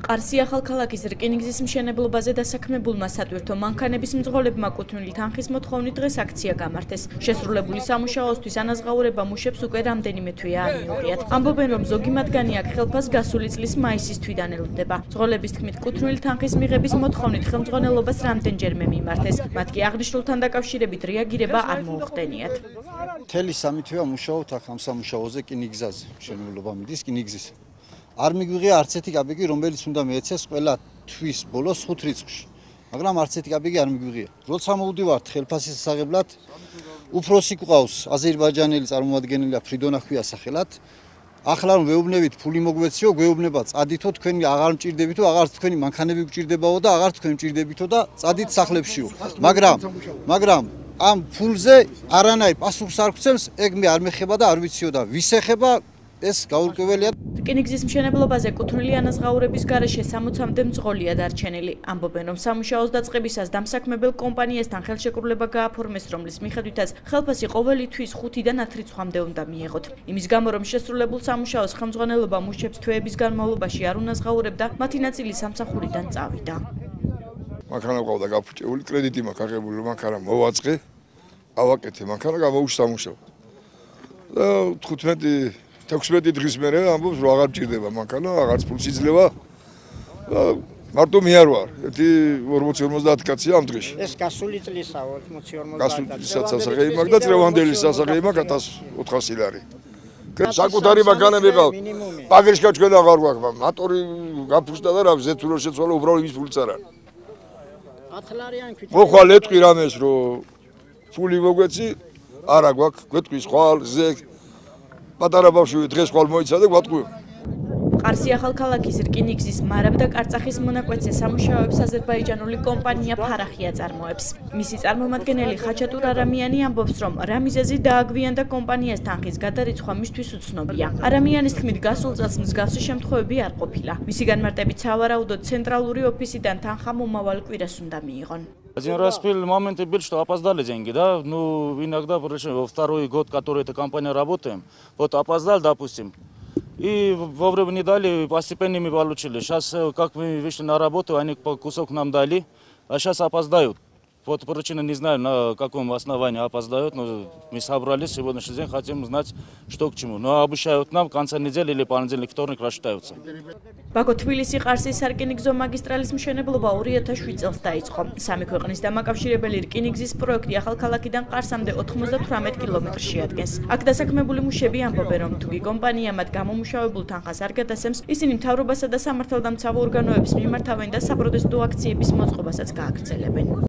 ყარსი ახალქალაქის რკინიგზის მშენებლობაზე დასაქმებულმა სატვირთო მანქანების მძღოლებმა კუთვნილი თანხის მოთხოვნით დღეს აქცია გამართეს. შესრულებული სამუშაოსთვის ანაზღაურება მუშებს უკვე რამდენიმე თვეა არ მიუღიათ. ამბობენ, რომ ზოგი მათგანი აქ ხელფას გასული წლის მაისის თვიდან ელოდება. მძღოლების თქმით, კუთვნილი თანხის მიღების მოთხოვნით ხელმძღვანელობას რამდენჯერმე მიმართეს. მათ კი აღნიშნულთან დაკავშირებით რეაგირება არ მოუხდენიათ. მთელი სამი თვეა მუშაობთ აქ ამ სამუშაოზე რკინიგზაზე, მშენებლობა მიდის რკინიგზის. არ მიგვიღია არც ერთი კაპიკი, რომელიც უნდა მეეცეს ყველა თვის ბოლოს 5 რიცხვში. მაგრამ არც ერთი კაპიკი არ მიგვიღია. როცა მოვდივართ ხელფასის სასაღებლად, უფროსი გვყავს აზერბაიჯანელი წარმომადგენელია ფრიდონა ხვია სახელად. ახლა რომ ვეუბნებით ფული მოგვეციო, გვეუბნება წადითო თქვენი აღარ მჭირდებითო, აღარც თქვენი მანქანები გჭირდებაო და აღარც თქვენ მჭირდებითო და წადით სახლებშიო. მაგრამ ამ ფულზე არანაირ პასუხს არ გვცემს, ეგ მე არ მეხება და არ ვიციო და ვის ეხება ეს გაურკვეველია. რკინიგზის მშენებლობაზე კუთვნილი ანაზღაურების გარეშე 60-მდე მძღოლია დარჩენილი. ამბობენ, რომ სამუშაოს დაწყებისას დამსაქმებელ კომპანიასთან ხელშეკრულება გააფორმეს, რომლის მიხედვითაც ხელფასი ყოველი თვის 5-დან 10 რიცხვამდე უნდა მიეღოთ. იმის გამო, რომ შესრულებულ სამუშაოს ხელმძღვანელობა მუშებს თვეების განმავლობაში არ უნაზღაურებდა, მათი ნაწილი სამსახურიდან წავიდა. მანქანა ყავდა გაფუჭებული, კრედიტი მაქვს აღებული, რომ მანქანა მოვაწყე, ავაკეთე მანქანა, გამოვუშავ. და 16 დღის მერე ამბობს, რომ აღარ მჭირდება მანქანა, აღარც ფულს იძლევა. მარტო მე არ ვარ. ერთი 40-50 კაცია ამ დღეში. ეს გასული წლისა 40-50 გასული წლისა სასახელი მაქვს და წრევანდელი სასახელი მაქვს 1400 ლარი. საკუთარი მანქანები ყავს. პაგრიშკა ჩვენ აღარ გვაქვს. მატორი გაფუშტა და რა ზეთურო შეცვალა უბრალოდ იმის ფულიც არ არის. 10 ლარიანი ქვით. მოხვალ ეტყვი რამეს, რომ ფული მოგვეცი, არა გვაქვს, გვეტყვის ხვალ, ზეგ პატარა ბავშვი დღეს ხვალ მოიცა და გვატყვი. ყარსი ახალქალაქის რკინიგზის მარაბ და კარწახის მონაკვეთზე სამუშაოებს აზერბაიჯანული კომპანია ფარახია წარმოებს. მისი წარმომადგენელი ხაჩატურ არამიანი ამბობს, რომ რა მიზეზით დააგვიანდა კომპანიას თანხის გადარიცხვა მისთვის უცნობია. არამიანის თქმით, გასულ წელს მსგავსი შემთხვევები არ ყოფილა. მისი განმარტებით, სავარაუდოდ центральный офисიდან თანხა მომავალ კვირას უნდა მიიღონ. Один раз был момент, что опоздали деньги, да, ну иногда второй год, который эта компания работаем, вот опоздал, допустим, и вовремя не дали, постепенно мы получили. Сейчас, как мы вышли на работу, они кусок нам дали, а сейчас опоздают. Вот причина не знаю, на каком основании опоздают, но мы собрались сегодняшний день, хотим знать, что к чему. Но обещают нам в конце недели или понедельник, вторник рассчитаются. ბაქო-თბილისი-ყარსის სარკინიგზო მაგისტრალის მშენებლობა 2007 წელს დაიწყო. სამი ქვეყნის დამაკავშირებელი რკინიგზის პროექტი ახალქალაქიდან ყარსამდე 98 კილომეტრს შეადგენს. აქ დასაქმებული მუშები ამბობენ, რომ თუკი კომპანია მათ გამომუშავებულ თანხას არ გადასცემს, ისინი მთავრობასა და სამართალდამცავ ორგანოებს მიმართავენ და საპროტესტო აქციების მოწყობასაც გააგრძელებენ.